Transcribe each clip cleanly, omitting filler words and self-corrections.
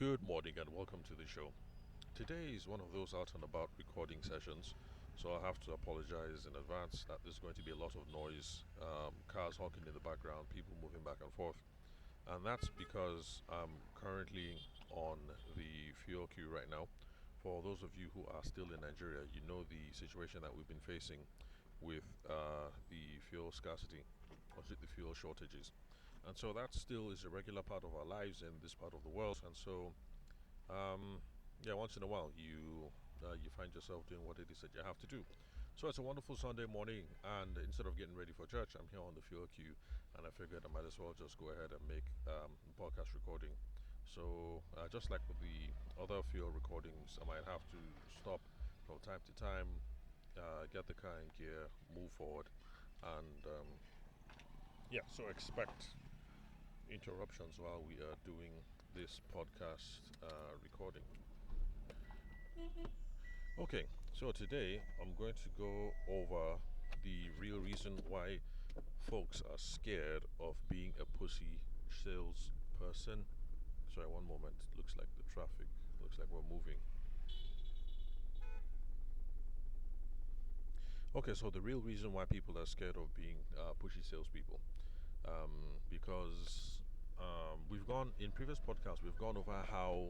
Good morning and welcome to the show. Today is one of those out and about recording sessions, so I have to apologize in advance that there's going to be a lot of noise, cars honking in the background, people moving back and forth. And that's because I'm currently on the fuel queue right now. For those of you who are still in Nigeria, you know the situation that we've been facing with the fuel scarcity, or is it the fuel shortages. And so that still is a regular part of our lives in this part of the world. And so um, yeah, once in a while you find yourself doing what it is that you have to do. So it's a wonderful Sunday morning, and instead of getting ready for church, I'm here on the fuel queue, and I figured I might as well just go ahead and make a podcast recording. So just like with the other fuel recordings, I might have to stop from time to time, get the car in gear, move forward, and yeah. So expect interruptions while we are doing this podcast recording. Okay, so today I'm going to go over the real reason why folks are scared of being a pussy salesperson. Sorry, one moment. Looks like the traffic. Looks like we're moving. Okay, so the real reason why people are scared of being pushy salespeople, because we've gone in previous podcasts, we've gone over how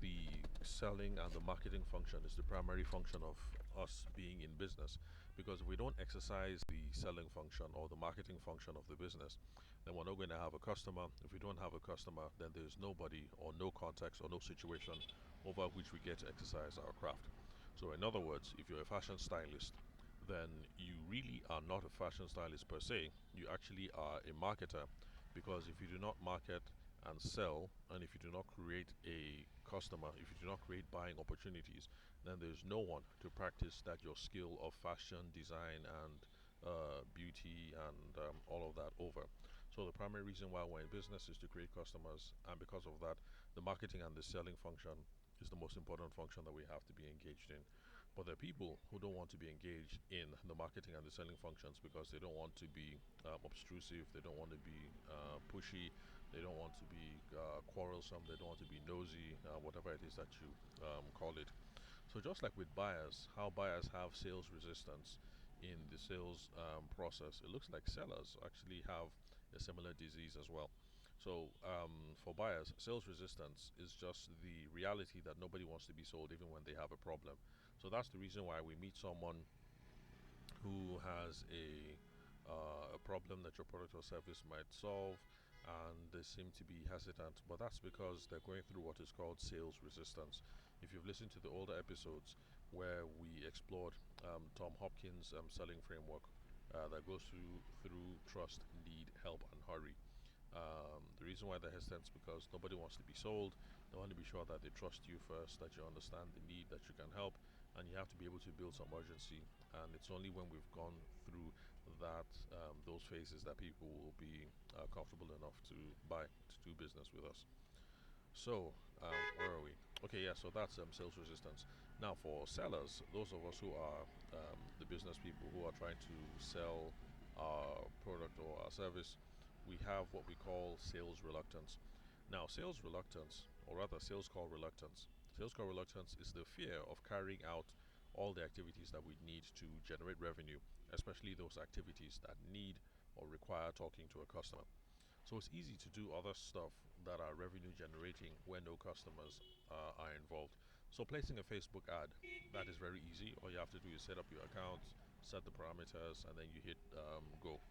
the selling and the marketing function is the primary function of us being in business. Because if we don't exercise the selling function or the marketing function of the business, then we're not going to have a customer. If we don't have a customer, then there's nobody or no context or no situation over which we get to exercise our craft. So, in other words, if you're a fashion stylist, then you really are not a fashion stylist per se. You actually are a marketer, because if you do not market and sell, and if you do not create a customer, if you do not create buying opportunities, then there's no one to practice that your skill of fashion design and beauty and all of that over. So the primary reason why we're in business is to create customers, and because of that, the marketing and the selling function is the most important function that we have to be engaged in. But there are people who don't want to be engaged in the marketing and the selling functions because they don't want to be obtrusive, they don't want to be pushy, they don't want to be quarrelsome, they don't want to be nosy, whatever it is that you call it. So, just like with buyers, how buyers have sales resistance in the sales process, it looks like sellers actually have a similar disease as well. So, for buyers, sales resistance is just the reality that nobody wants to be sold even when they have a problem. So, that's the reason why we meet someone who has a problem that your product or service might solve, and they seem to be hesitant, but that's because they're going through what is called sales resistance. If you've listened to the older episodes where we explored Tom Hopkins' selling framework that goes through trust, need, help, and hurry. The reason why they're hesitant is because nobody wants to be sold. They want to be sure that they trust you first, that you understand the need, that you can help, and you have to be able to build some urgency. And it's only when we've gone through that those phases that people will be comfortable enough to buy, to do business with us. So, where are we? Okay, yeah, so that's sales resistance. Now, for sellers, those of us who are the business people who are trying to sell our product or our service, we have what we call sales reluctance. Now, sales reluctance, or rather, sales call reluctance. Sales call reluctance is the fear of carrying out all the activities that we need to generate revenue, especially those activities that need or require talking to a customer. So it's easy to do other stuff that are revenue generating when no customers are involved. So placing a Facebook ad, that is very easy. All you have to do is set up your account, set the parameters, and then you hit go.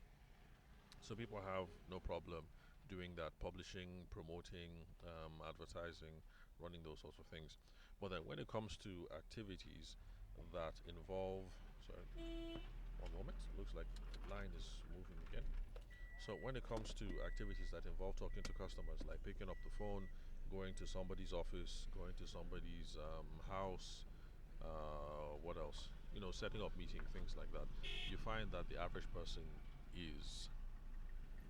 So people have no problem doing that, publishing, promoting, advertising, running those sorts of things. But then when it comes to activities that involve, sorry, one moment, looks like the line is moving again. So when it comes to activities that involve talking to customers, like picking up the phone, going to somebody's office, going to somebody's house, what else? Setting up meeting, things like that. You find that the average person is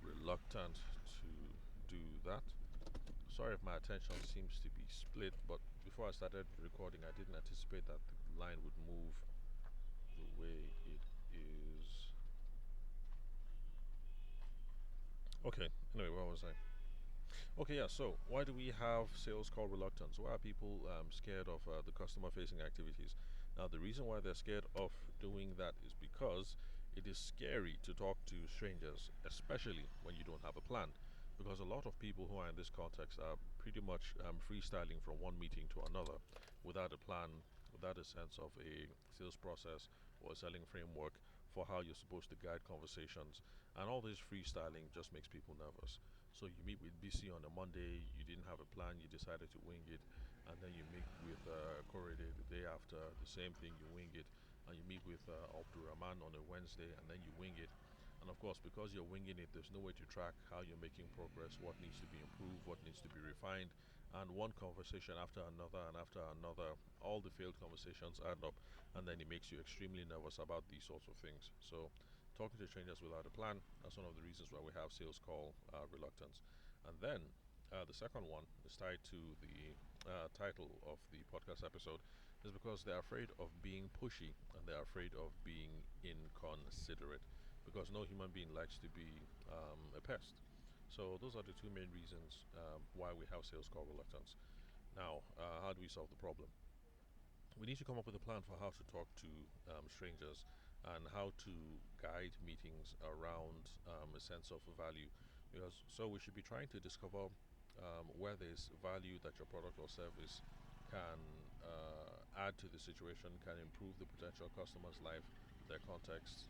reluctant to do that. Sorry if my attention seems to be split, but before I started recording, I didn't anticipate that the line would move the way it is. Okay, anyway, where was I? Okay, yeah. So, why do we have sales call reluctance? Why are people scared of the customer-facing activities? Now, the reason why they're scared of doing that is because it is scary to talk to strangers, especially when you don't have a plan. Because a lot of people who are in this context are pretty much freestyling from one meeting to another, without a plan, without a sense of a sales process or a selling framework for how you're supposed to guide conversations. And all this freestyling just makes people nervous. So you meet with BC on a Monday, you didn't have a plan, you decided to wing it, and then you meet with Korede the day after, the same thing, you wing it, and you meet with Abdurrahman on a Wednesday, and then you wing it. And of course, because you're winging it, there's no way to track how you're making progress, what needs to be improved, what needs to be refined, and one conversation after another and after another, all the failed conversations add up, and then it makes you extremely nervous about these sorts of things. So talking to strangers without a plan. That's one of the reasons why we have sales call reluctance. And then the second one is tied to the title of the podcast episode, is because they're afraid of being pushy and they're afraid of being inconsiderate because no human being likes to be a pest. So those are the two main reasons why we have sales call reluctance. Now, how do we solve the problem? We need to come up with a plan for how to talk to strangers and how to guide meetings around a sense of value. Because so we should be trying to discover where there's value that your product or service can add to the situation, can improve the potential customer's life, their context.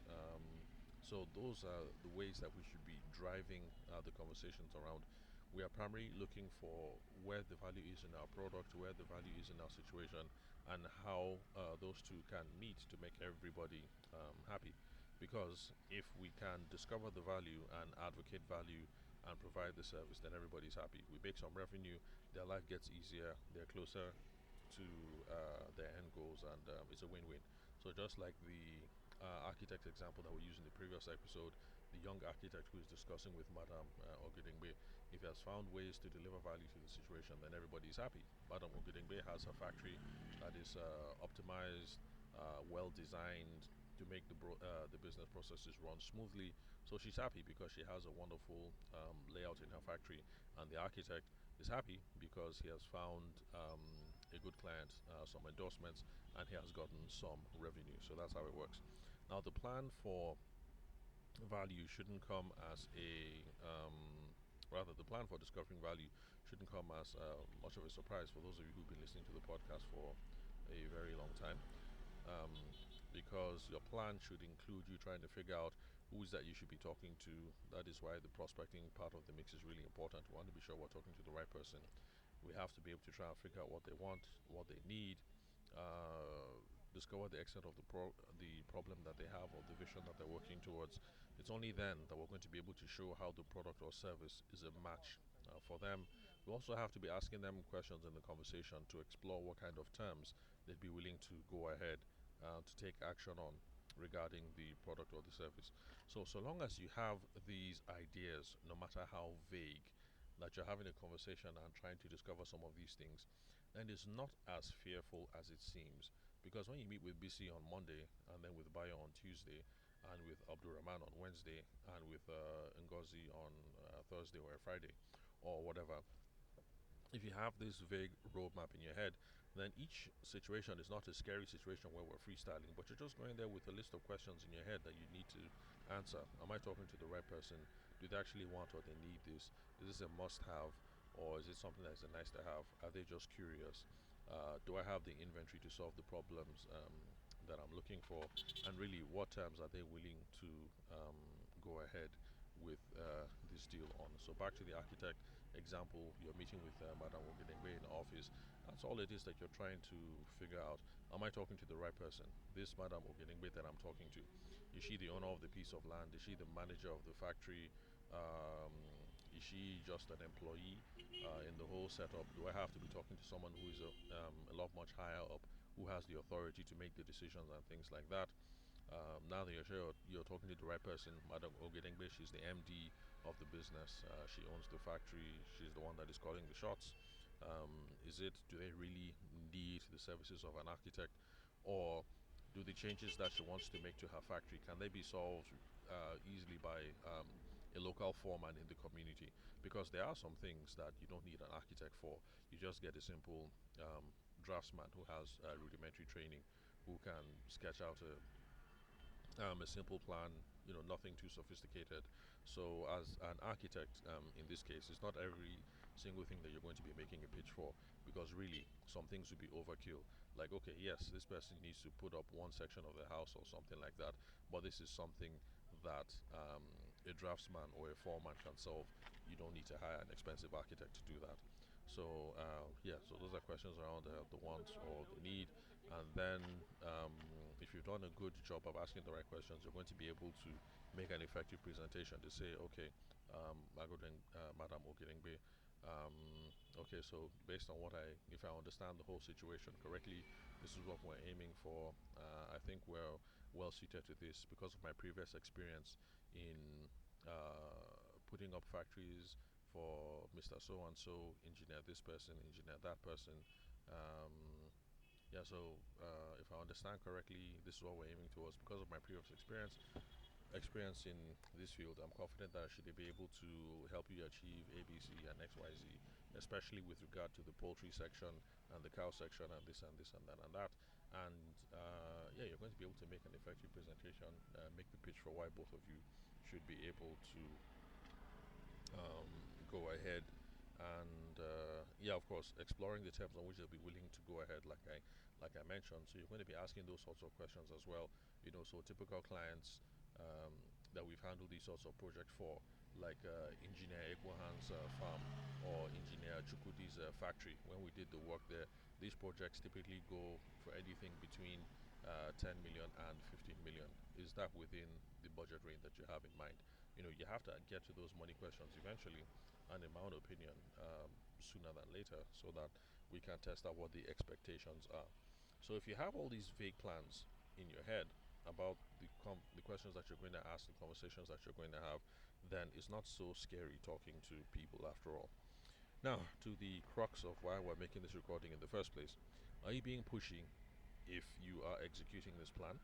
So those are the ways that we should be driving the conversations around. We are primarily looking for where the value is in our product, where the value is in our situation, and how those two can meet to make everybody happy. Because if we can discover the value and advocate value and provide the service, then everybody's happy. We make some revenue, their life gets easier, they're closer to their end goals, and it's a win-win. So just like the architect example that we used in the previous episode, the young architect who is discussing with Madam Ogedengbe, if he has found ways to deliver value to the situation, then everybody is happy. Madam Ogedengbe has a factory that is optimized, well designed to make the business processes run smoothly. So she's happy because she has a wonderful layout in her factory, and the architect is happy because he has found a good client, some endorsements, and he has gotten some revenue. So that's how it works. Now, the plan for value shouldn't come as a rather the plan for discovering value shouldn't come as much of a surprise for those of you who've been listening to the podcast for a very long time, um, because your plan should include you trying to figure out who is that you should be talking to. That is why the prospecting part of the mix is really important. We want to be sure we're talking to the right person. We have to be able to try and figure out what they want, what they need, discover the extent of the problem that they have or the vision that they're working towards. It's only then that we're going to be able to show how the product or service is a match for them. We also have to be asking them questions in the conversation to explore what kind of terms they'd be willing to go ahead to take action on regarding the product or the service. So long as you have these ideas, no matter how vague, that you're having a conversation and trying to discover some of these things, then it's not as fearful as it seems. Because when you meet with BC on Monday, and then with Bayo on Tuesday, and with Abdurrahman on Wednesday, and with Ngozi on Thursday or Friday, or whatever, if you have this vague roadmap in your head, then each situation is not a scary situation where we're freestyling, but you're just going there with a list of questions in your head that you need to answer. Am I talking to the right person? Do they actually want or they need this? Is this a must have, or is it something that's a nice to have? Are they just curious? Do I have the inventory to solve the problems that I'm looking for? And really, what terms are they willing to go ahead with this deal on? So, back to the architect example, you're meeting with Madam Ogedengbe in the office. That's all it is that you're trying to figure out. Am I talking to the right person? This Madam Ogedengbe that I'm talking to, is she the owner of the piece of land? Is she the manager of the factory? Um, is she just an employee in the whole setup? Do I have to be talking to someone who is a lot much higher up, who has the authority to make the decisions and things like that? Now that you're sure you're talking to the right person, Madam Ogedengbe, she's the MD of the business. She owns the factory. She's the one that is calling the shots. Do they really need the services of an architect, or do the changes that she wants to make to her factory, can they be solved easily by a local foreman in the community? Because because there are some things that you don't need an architect for. You just get a simple draftsman who has rudimentary training, who can sketch out a simple plan, nothing too sophisticated. So, as an architect, in this case, it's not every single thing that you're going to be making a pitch for, because really, some things would be overkill. Like, okay, yes, this person needs to put up one section of the house or something like that, but this is something that a draftsman or a foreman can solve. You don't need to hire an expensive architect to do that. So, yeah, so those are questions around the wants or the need. And then, if you've done a good job of asking the right questions, you're going to be able to make an effective presentation to say, okay, Madam Ogirengbe, okay, so based on if I understand the whole situation correctly, this is what we're aiming for. I think we're well suited to this because of my previous experience in putting up factories for Mr. So and so, engineer this person, engineer that person. Um, yeah, so if I understand correctly, this is what we're aiming towards. Because of my previous experience in this field, I'm confident that I should be able to help you achieve ABC and XYZ, especially with regard to the poultry section and the cow section and this and this and that and that. And yeah, you're going to be able to make an effective presentation, make the pitch for why both of you should be able to go ahead and yeah, of course, exploring the terms on which they'll be willing to go ahead, like I mentioned. So you're going to be asking those sorts of questions as well. So typical clients that we've handled these sorts of projects for, like Engineer Egwahan's farm or Engineer Chukwudi's factory. When we did the work there, these projects typically go for anything between 10 million and 15 million. Is that within the budget range that you have in mind? You have to get to those money questions eventually, and in my own opinion, sooner than later, so that we can test out what the expectations are. So if you have all these vague plans in your head about the questions that you're going to ask, the conversations that you're going to have, then it's not so scary talking to people after all. Now, to the crux of why we're making this recording in the first place. Are you being pushy if you are executing this plan?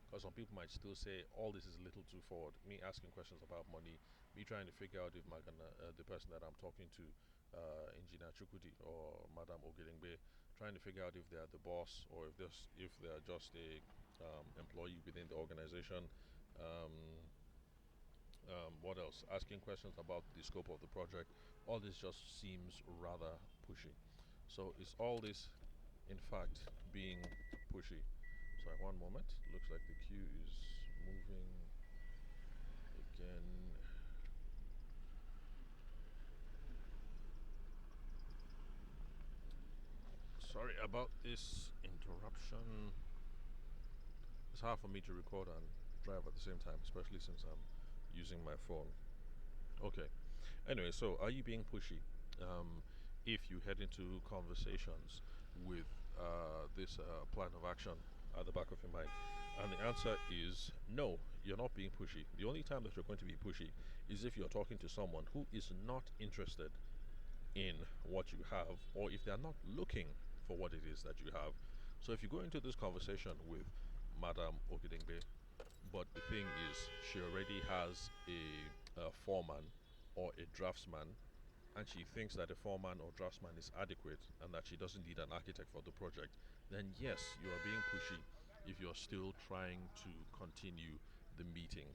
Because some people might still say all this is a little too forward. Me asking questions about money, me trying to figure out if the person that I'm talking to, Engineer Chukudi or Madam Ogedengbe, trying to figure out if they are the boss or if they are just a employee within the organization. Um, what else? Asking questions about the scope of the project. All this just seems rather pushy. So is all this, in fact, being pushy? Sorry, one moment. Looks like the queue is moving again. Sorry about this interruption. It's hard for me to record and drive at the same time, especially since I'm using my phone. Okay. Anyway, so are you being pushy? Um, if you head into conversations with this plan of action at the back of your mind? And the answer is no, you're not being pushy. The only time that you're going to be pushy is if you're talking to someone who is not interested in what you have, or if they're not looking for what it is that you have. So if you go into this conversation with Madame Okidengbe, but the thing is, she already has a foreman or a draftsman, and she thinks that a foreman or draftsman is adequate and that she doesn't need an architect for the project, then yes, you are being pushy if you're still trying to continue the meeting.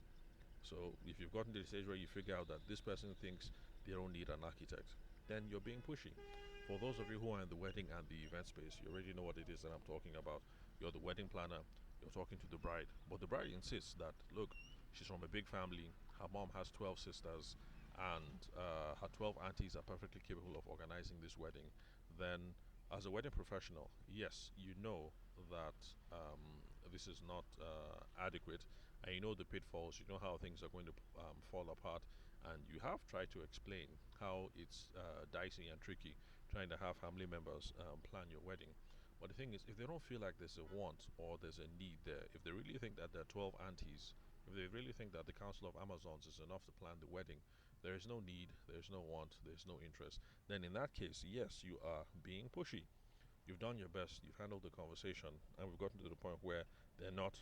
So if you've gotten to the stage where you figure out that this person thinks they don't need an architect, then you're being pushy. For those of you who are in the wedding and the event space, you already know what it is that I'm talking about. You're the wedding planner, you're talking to the bride, but the bride insists that, look, she's from a big family, her mom has 12 sisters, and her 12 aunties are perfectly capable of organizing this wedding. Then, as a wedding professional, yes, you know that this is not adequate, and you know the pitfalls, you know how things are going to fall apart, and you have tried to explain how it's dicey and tricky trying to have family members plan your wedding. But the thing is, if they don't feel like there's a want or there's a need there, if they really think that there are 12 aunties, if they really think that the Council of Amazons is enough to plan the wedding, there is no need, there's no want, there's no interest, then in that case, yes, you are being pushy. You've done your best, you've handled the conversation, and we've gotten to the point where they're not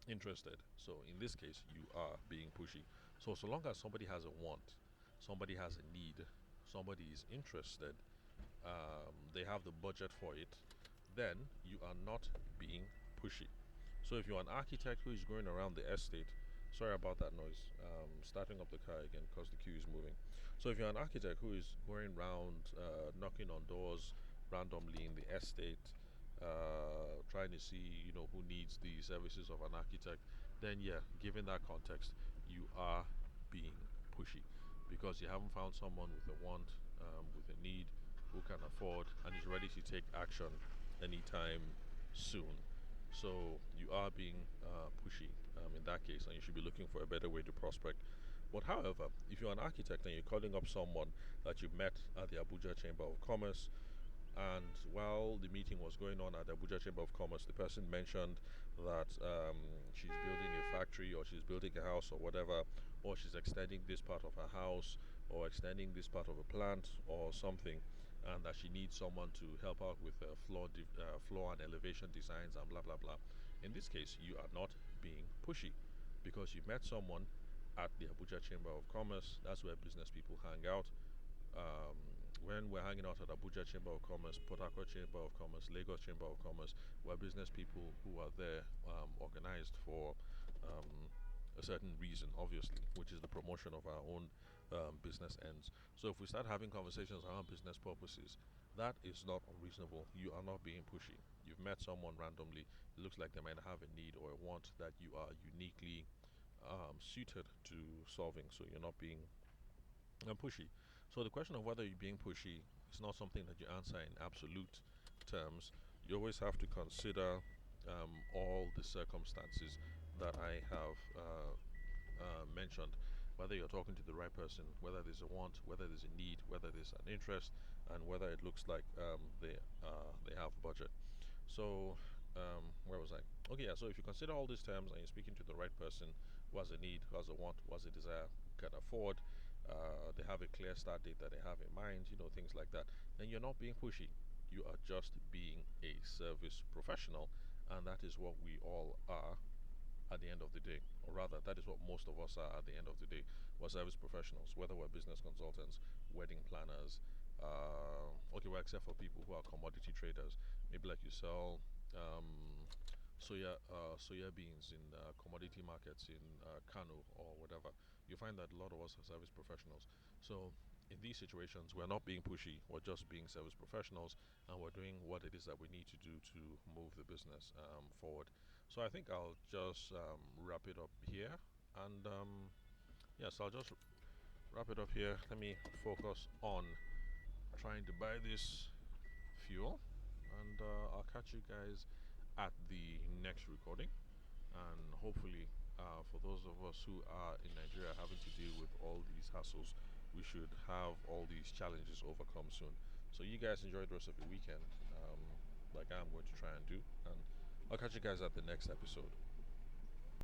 interested. So in this case, you are being pushy. So long as somebody has a want, somebody has a need, somebody is interested, they have the budget for it, then you are not being pushy. So if you're an architect who is going around the estate, sorry about that noise, starting up the car again because the queue is moving. So if you're an architect who is going around knocking on doors randomly in the estate, trying to see who needs the services of an architect, then yeah, given that context, you are being pushy because you haven't found someone with a want, with a need, who can afford and is ready to take action anytime soon. So you are being pushy in that case, and you should be looking for a better way to prospect. But however, if you're an architect and you're calling up someone that you met at the Abuja Chamber of Commerce, and while the meeting was going on at the Abuja Chamber of Commerce, the person mentioned that she's building a factory or she's building a house or whatever, or she's extending this part of her house or extending this part of a plant or something, and that she needs someone to help out with floor and elevation designs and blah blah blah. In this case, you are not being pushy because you met someone at the Abuja Chamber of Commerce. That's where business people hang out. um, when we're hanging out at Abuja Chamber of Commerce, Port Harcourt Chamber of Commerce, Lagos Chamber of Commerce, we're business people who are there organized for um, a certain reason, obviously, which is the promotion of our own business ends. So if we start having conversations around business purposes, that is not unreasonable. You are not being pushy. You've met someone randomly. It looks like they might have a need or a want that you are uniquely suited to solving. So you're not being pushy. So the question of whether you're being pushy is not something that you answer in absolute terms. You always have to consider all the circumstances that I have mentioned. Whether you're talking to the right person, whether there's a want, whether there's a need, whether there's an interest, and whether it looks like they have budget. So, where was I? Okay, yeah. So if you consider all these terms and you're speaking to the right person who has a need, who has a want, who has a desire, who can afford, they have a clear start date that they have in mind, things like that, then you're not being pushy. You are just being a service professional, and that is what we all are at the end of the day. Or rather, that is what most of us are at the end of the day. We're service professionals, whether we're business consultants, wedding planners, okay, well, except for people who are commodity traders. Maybe like you sell soya beans in commodity markets in Kano or whatever. You find that a lot of us are service professionals. So in these situations, we're not being pushy. We're just being service professionals, and we're doing what it is that we need to do to move the business forward. So I think I'll just wrap it up here, and yes, I'll just wrap it up here. Let me focus on trying to buy this fuel, and I'll catch you guys at the next recording. And hopefully, for those of us who are in Nigeria having to deal with all these hassles, we should have all these challenges overcome soon. So you guys enjoy the rest of your weekend, like I'm going to try and do, and I'll catch you guys at the next episode.